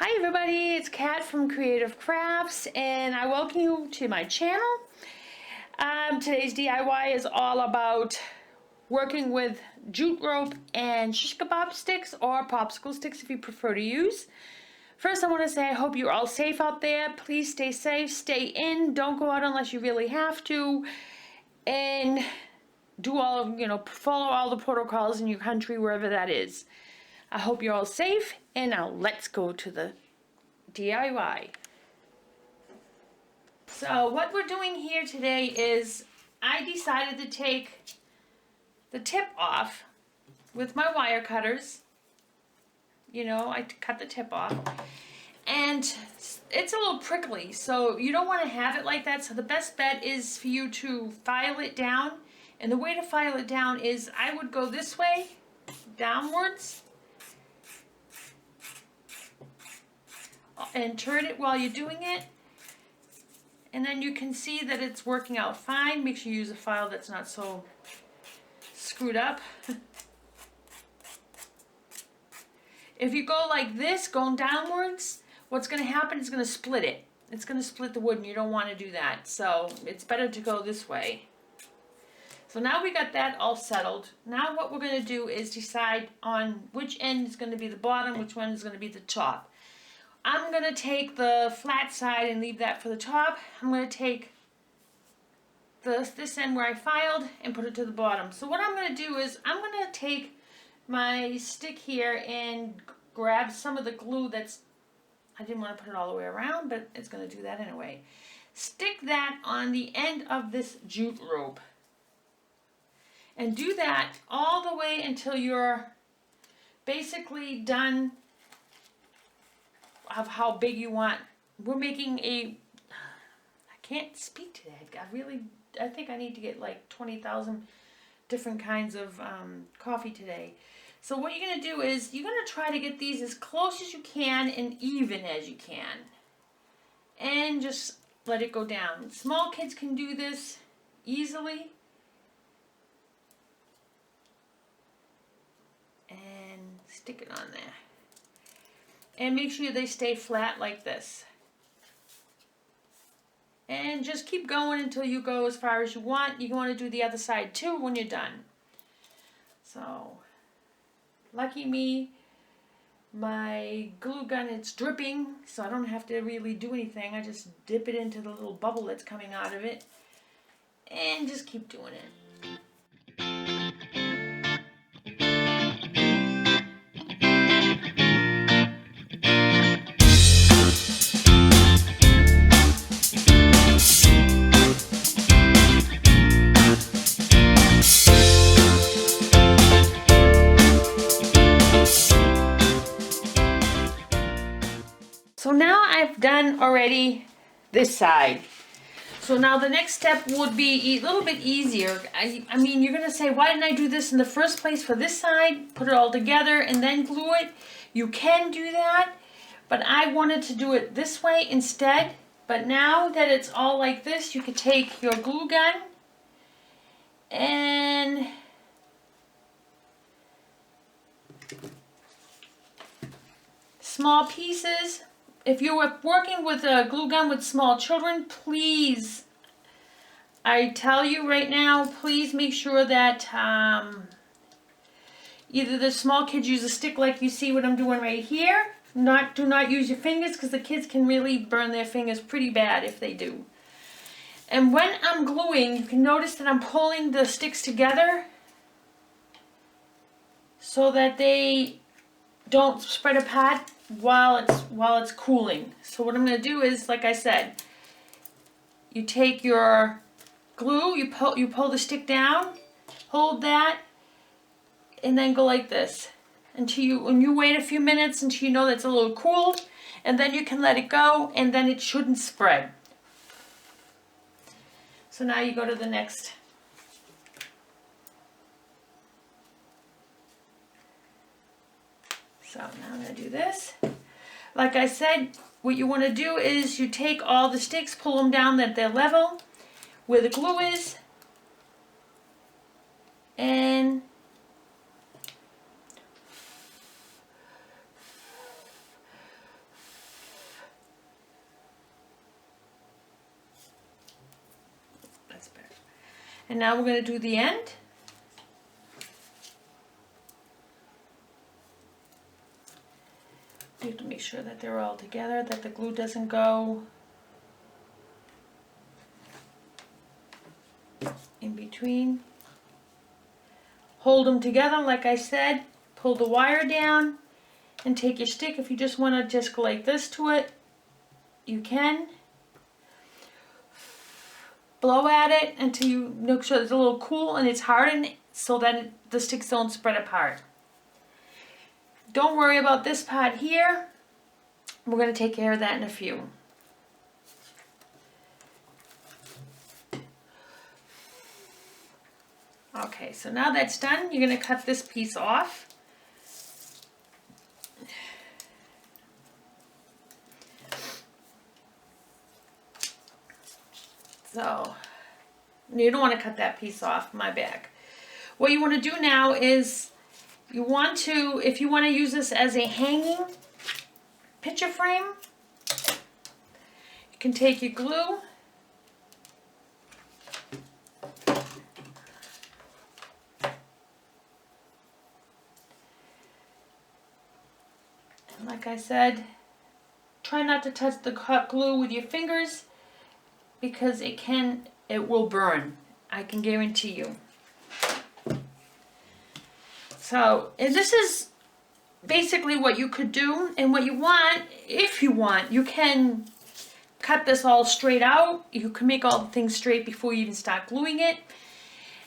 Hi everybody, it's Kat from Creative Crafts and I welcome you to my channel. Today's DIY is all about working with jute rope and shish kebab sticks or popsicle sticks if you prefer to use. First I want to say I hope you're all safe out there. Please stay safe, stay in, don't go out unless you really have to, and do follow all the protocols in your country wherever that is. I hope you're all safe, and now let's go to the DIY. So what we're doing here today is I decided to take the tip off with my wire cutters. I cut the tip off and it's a little prickly, so you don't want to have it like that. So the best bet is for you to file it down, and the way to file it down is I would go this way downwards and turn it while you're doing it, and then you can see that it's working out fine. Make sure you use a file that's not so screwed up. If you go like this, going downwards, what's going to happen is going to split it. It's going to split the wood, and you don't want to do that. So it's better to go this way. So now we got that all settled. Now what we're going to do is decide on which end is going to be the bottom, which one is going to be the top. I'm going to take the flat side and leave that for the top. I'm going to take this end where I filed and put it to the bottom. So what I'm going to do is I'm going to take my stick here and grab some of the glue I didn't want to put it all the way around, but it's going to do that anyway. Stick that on the end of this jute rope. And do that all the way until you're basically done of how big you want. We're making I can't speak to that. I think I need to get like 20,000 different kinds of coffee today. So what you're going to do is you're going to try to get these as close as you can and even as you can. And just let it go down. Small kids can do this easily. And stick it on there. And make sure they stay flat like this. And just keep going until you go as far as you want. You want to do the other side too when you're done. So, lucky me, my glue gun, it's dripping, so I don't have to really do anything. I just dip it into the little bubble that's coming out of it. And just keep doing it. So now I've done already this side. So now the next step would be a little bit easier. I mean, you're going to say, why didn't I do this in the first place for this side? Put it all together and then glue it. You can do that, but I wanted to do it this way instead. But now that it's all like this, you could take your glue gun and small pieces. If you were working with a glue gun with small children, please, I tell you right now, please make sure that either the small kids use a stick like you see what I'm doing right here. Do not use your fingers, because the kids can really burn their fingers pretty bad if they do. And when I'm gluing, you can notice that I'm pulling the sticks together so that they don't spread apart while it's cooling. So what I'm going to do is, like I said, you take your glue, you pull the stick down, hold that, and then go like this when you wait a few minutes until you know that it's a little cooled, and then you can let it go, and then it shouldn't spread. So now you go to the next. So now I'm going to do this. Like I said, what you want to do is you take all the sticks, pull them down that they're level where the glue is, and And now we're going to do the end. You have to make sure that they're all together, that the glue doesn't go in between. Hold them together like I said. Pull the wire down and take your stick. If you just want to just go like this to it, you can. Blow at it until you make sure it's a little cool and it's hardened so that the sticks don't spread apart. Don't worry about this part here. We're going to take care of that in a few. Okay, so now that's done, you're going to cut this piece off. So, you don't want to cut that piece off, my bag. What you want to do now is, you want to, if you want to use this as a hanging picture frame, you can take your glue, and like I said, try not to touch the hot glue with your fingers because it will burn. I can guarantee you. So, and this is basically what you could do, and what you want, if you want, you can cut this all straight out. You can make all the things straight before you even start gluing it.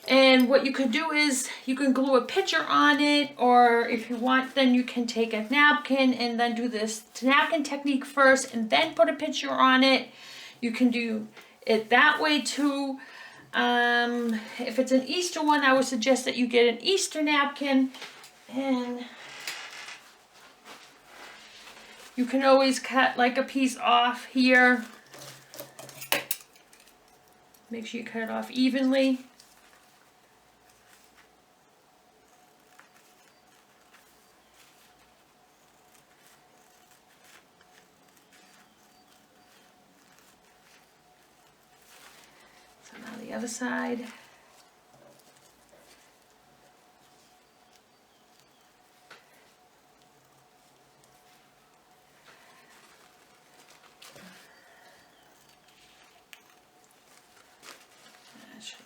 And what you could do is, you can glue a picture on it, or if you want, then you can take a napkin and then do this napkin technique first and then put a picture on it. You can do it that way too. If it's an Easter one, I would suggest that you get an Easter napkin, and you can always cut like a piece off here. Make sure you cut it off evenly. So now the other side.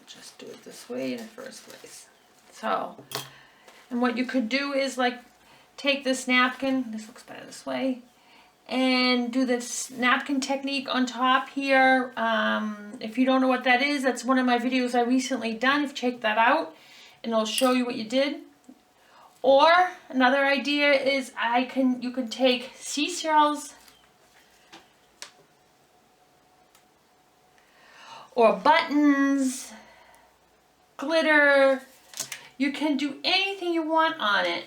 Just do it this way in the first place. So, and what you could do is like take this napkin, this looks better this way, and do this napkin technique on top here. If you don't know what that is, that's one of my videos I recently done. If check that out, and it'll show you what you did. Or another idea is you can take seashells or buttons, glitter. You can do anything you want on it.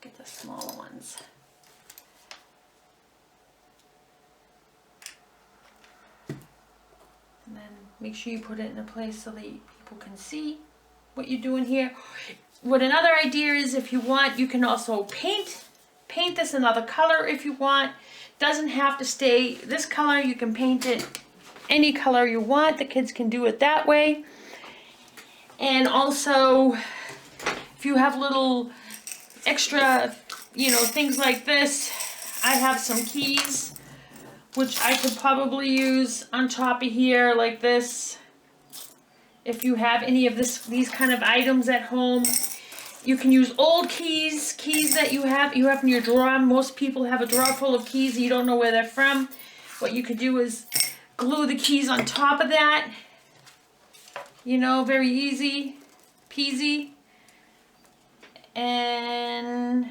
Get the smaller ones. And then make sure you put it in a place so that people can see what you're doing here. What another idea is, if you want, you can also paint this another color if you want. Doesn't have to stay this color. You can paint it any color you want. The kids can do it that way. And also, if you have little extra, things like this, I have some keys, which I could probably use on top of here like this. If you have any of these kind of items at home, you can use old keys that you have in your drawer. Most people have a drawer full of keys and you don't know where they're from. What you could do is glue the keys on top of that. Very easy peasy. And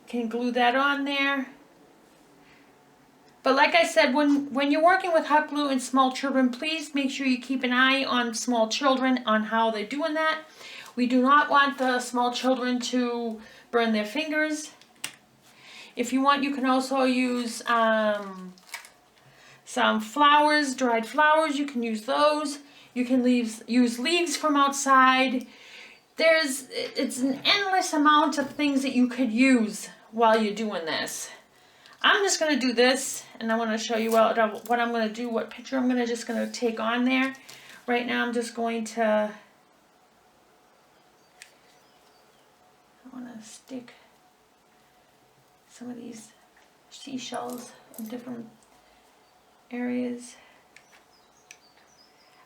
can glue that on there. But like I said, when you're working with hot glue and small children, please make sure you keep an eye on small children on how they're doing that. We do not want the small children to burn their fingers. If you want, you can also use some flowers, dried flowers. You can use those. You can use leaves from outside. It's an endless amount of things that you could use while you're doing this. I'm just going to do this, and I want to show you what I'm going to do, what picture I'm just going to take on there. Right now I'm just going to, I want to stick some of these seashells in different areas.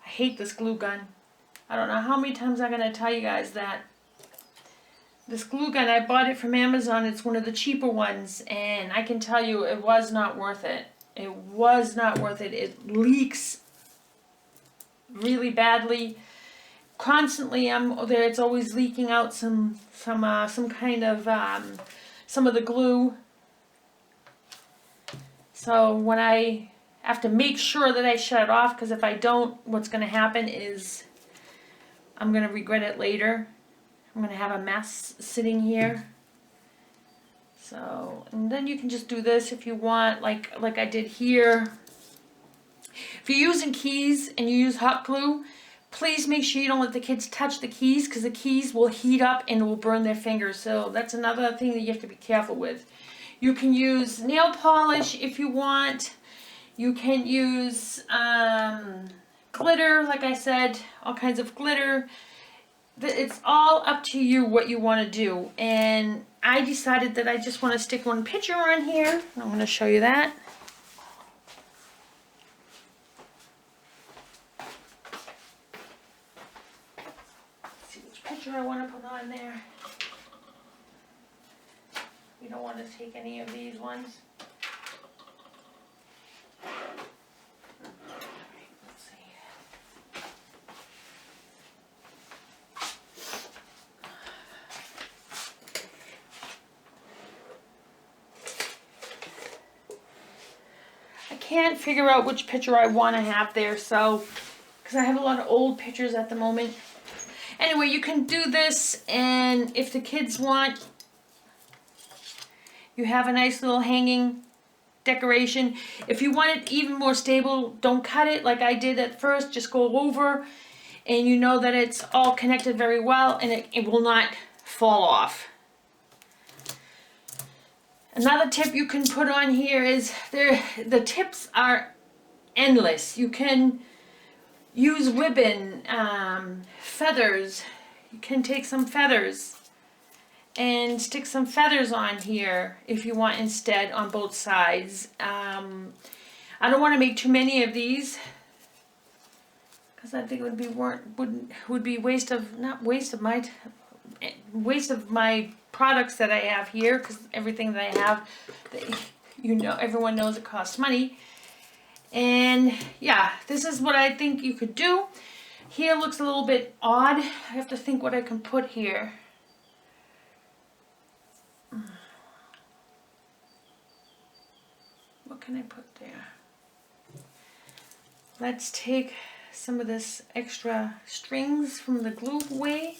I hate this glue gun. I don't know how many times I'm going to tell you guys that. This glue gun, I bought it from Amazon. It's one of the cheaper ones, and I can tell you it was not worth it. It was not worth it. It leaks really badly. Constantly, it's always leaking out some kind of some of the glue. So when I have to make sure that I shut it off, because if I don't, what's going to happen is I'm going to regret it later. I'm going to have a mess sitting here. So, and then you can just do this if you want, like I did here. If you're using keys and you use hot glue, please make sure you don't let the kids touch the keys, because the keys will heat up and will burn their fingers. So that's another thing that you have to be careful with. You can use nail polish if you want. You can use glitter, like I said, all kinds of glitter. It's all up to you what you want to do. And I decided that I just want to stick one picture on here. I'm going to show you that. Let's see which picture I want to put on there. We don't want to take any of these ones. Can't figure out which picture I want to have there, so because I have a lot of old pictures at the moment. Anyway, you can do this, and if the kids want, you have a nice little hanging decoration. If you want it even more stable, don't cut it like I did at first. Just go over, and you know that it's all connected very well, and it will not fall off. Another tip you can put on here is the tips are endless. You can use ribbon, feathers. You can take some feathers and stick some feathers on here if you want instead on both sides. I don't want to make too many of these because I think it would be waste of my products that I have here, because everything that I have, everyone knows it costs money. And yeah, this is what I think you could do. Here looks a little bit odd. I have to think what I can put here. What can I put there? Let's take some of this extra strings from the glue away.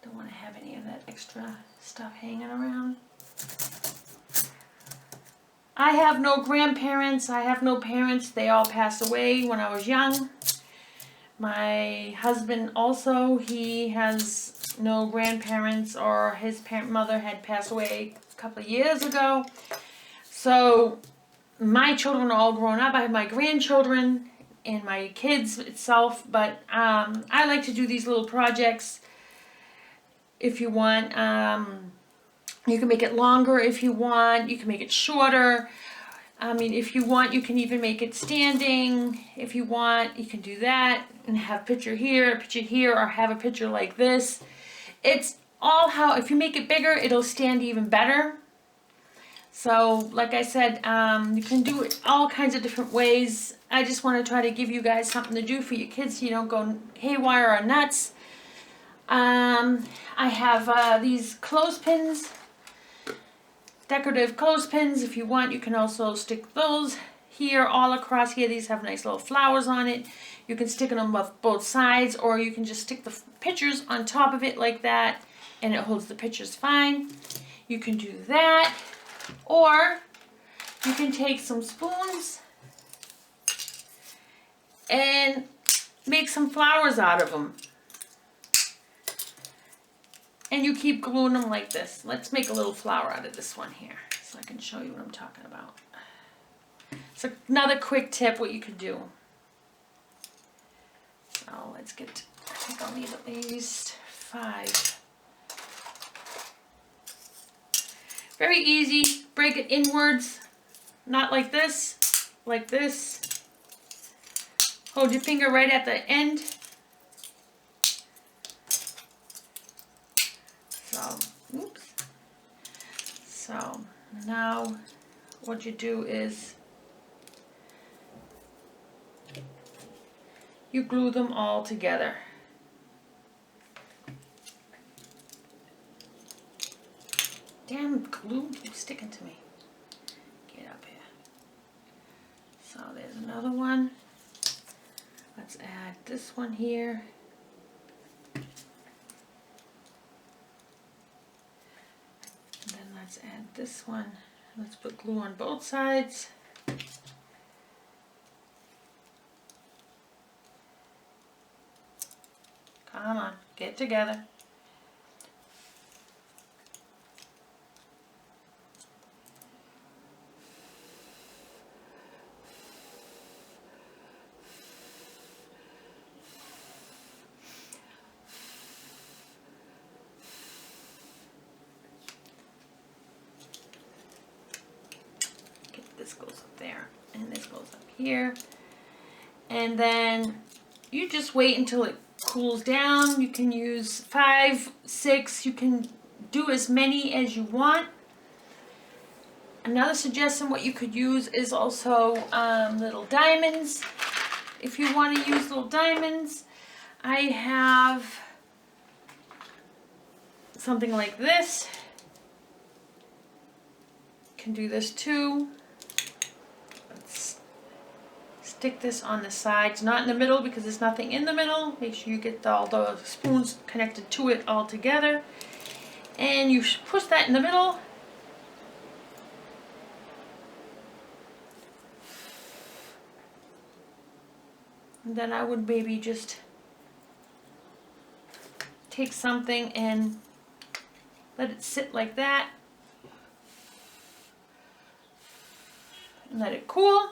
Don't want to have any of that extra stuff hanging around. I have no grandparents. I have no parents. They all passed away when I was young. My husband also, he has no grandparents, or his mother had passed away a couple of years ago. So my children are all grown up. I have my grandchildren and my kids itself, but I like to do these little projects. If you want, you can make it longer if you want. You can make it shorter. I mean, if you want, you can even make it standing. If you want, you can do that and have a picture here, or have a picture like this. It's all how, if you make it bigger, it'll stand even better. So, like I said, you can do it all kinds of different ways. I just want to try to give you guys something to do for your kids so you don't go haywire or nuts. I have these clothespins, decorative clothespins. If you want, you can also stick those here, all across here. These have nice little flowers on it. You can stick them on both sides, or you can just stick the pictures on top of it like that, and it holds the pictures fine. You can do that, or you can take some spoons and make some flowers out of them. And you keep gluing them like this. Let's make a little flower out of this one here so I can show you what I'm talking about. So another quick tip what you could do. So let's get, I think I'll need at least 5. Very easy. Break it inwards. Not like this. Like this. Hold your finger right at the end. So, oops. So now what you do is you glue them all together. Damn glue keeps sticking to me. Get up here. So there's another one. Let's add this one here. And then let's add this one. Let's put glue on both sides. Come on, get together. This goes up there and this goes up here, and then you just wait until it cools down. You can use 5, 6, you can do as many as you want. Another suggestion what you could use is also little diamonds. If you want to use little diamonds, I have something like this. You can do this too. Stick this on the sides, not in the middle because there's nothing in the middle. Make sure you get all the spoons connected to it all together. And you push that in the middle. And then I would maybe just take something and let it sit like that. And let it cool.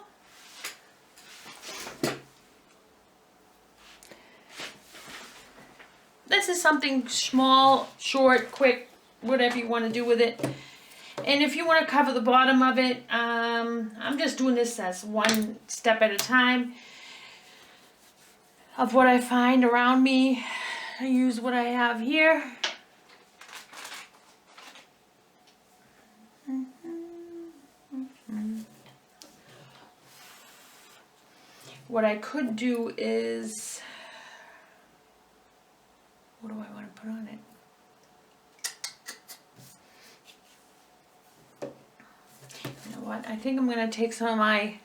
This is something small, short, quick, whatever you want to do with it. And if you want to cover the bottom of it, I'm just doing this as one step at a time of what I find around me. I use what I have here. What I could do is, what do I want to put on it? You know what? I think I'm going to take some of my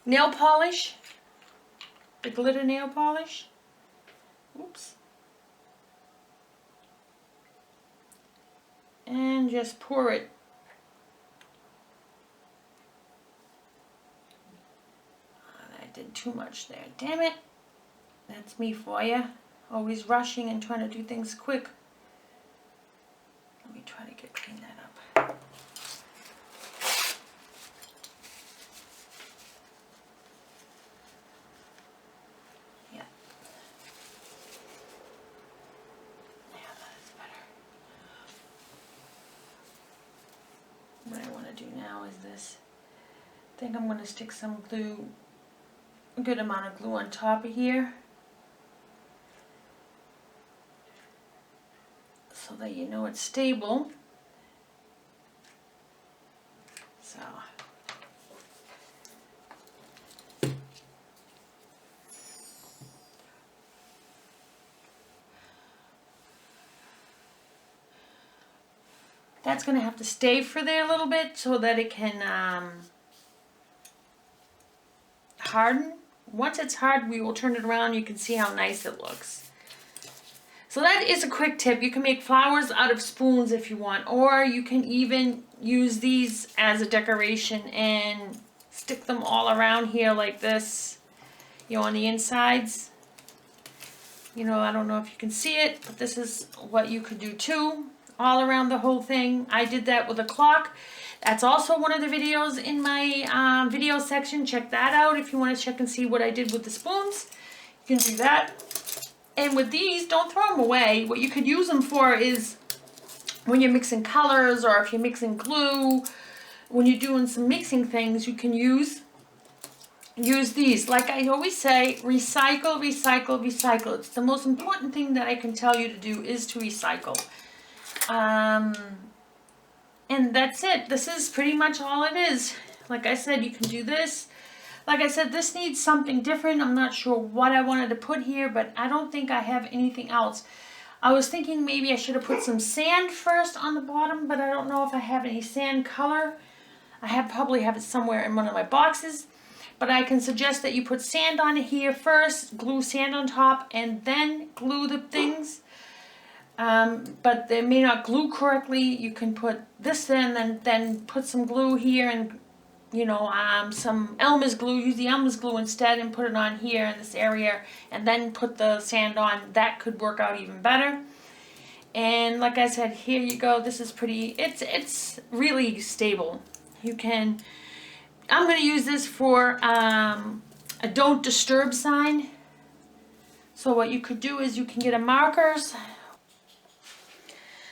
nail polish, the glitter nail polish. Oops. And just pour it. I did too much there. Damn it. That's me for you. Always rushing and trying to do things quick. Let me try to clean that up. Yeah. Yeah, that's better. What I want to do now is this. I think I'm going to stick some glue, a good amount of glue on top of here. So that you know it's stable. So that's going to have to stay for there a little bit so that it can harden. Once it's hard, we will turn it around. You can see how nice it looks. So that is a quick tip. You can make flowers out of spoons if you want, or you can even use these as a decoration and stick them all around here like this, you know, on the insides. You know, I don't know if you can see it, but this is what you could do too, all around the whole thing. I did that with a clock. That's also one of the videos in my video section. Check that out if you want to check and see what I did with the spoons. You can do that. And with these, don't throw them away. What you could use them for is when you're mixing colors, or if you're mixing glue, when you're doing some mixing things, you can use these. Like I always say, recycle, recycle, recycle. It's the most important thing that I can tell you to do is to recycle. And that's it. This is pretty much all it is. Like I said, you can do this. Like I said, this needs something different. I'm not sure what I wanted to put here, but I don't think I have anything else. I was thinking maybe I should have put some sand first on the bottom, but I don't know if I have any sand color. I probably have it somewhere in one of my boxes. But I can suggest that you put sand on here first, glue sand on top, and then glue the things. But they may not glue correctly. You can put this in, and then put some glue here, and you know, some Elmer's glue. Use the Elmer's glue instead, and put it on here in this area, and then put the sand on. That could work out even better. And like I said, here you go. This is pretty. It's really stable. You can. I'm going to use this for a don't disturb sign. So what you could do is you can get a markers.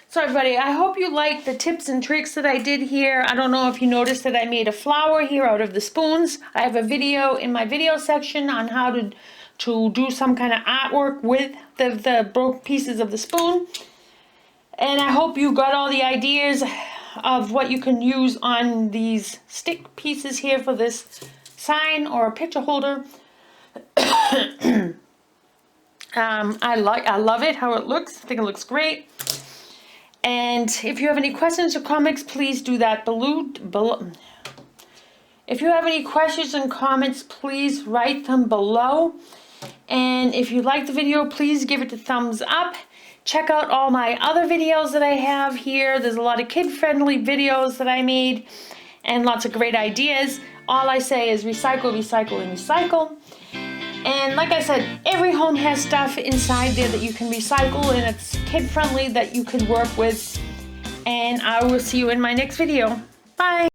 So everybody, I hope you like the tips and tricks that I did here. I don't know if you noticed that I made a flower here out of the spoons. I have a video in my video section on how to do some kind of artwork with the broke pieces of the spoon. And I hope you got all the ideas of what you can use on these stick pieces here for this sign or a picture holder. I love it, how it looks. I think it looks great. And if you have any questions or comments, please do that below. If you have any questions and comments, please write them below. And if you like the video, please give it a thumbs up. Check out all my other videos that I have here. There's a lot of kid-friendly videos that I made and lots of great ideas. All I say is recycle, recycle, and recycle. And like I said, every home has stuff inside there that you can recycle, and it's kid-friendly that you can work with. And I will see you in my next video. Bye!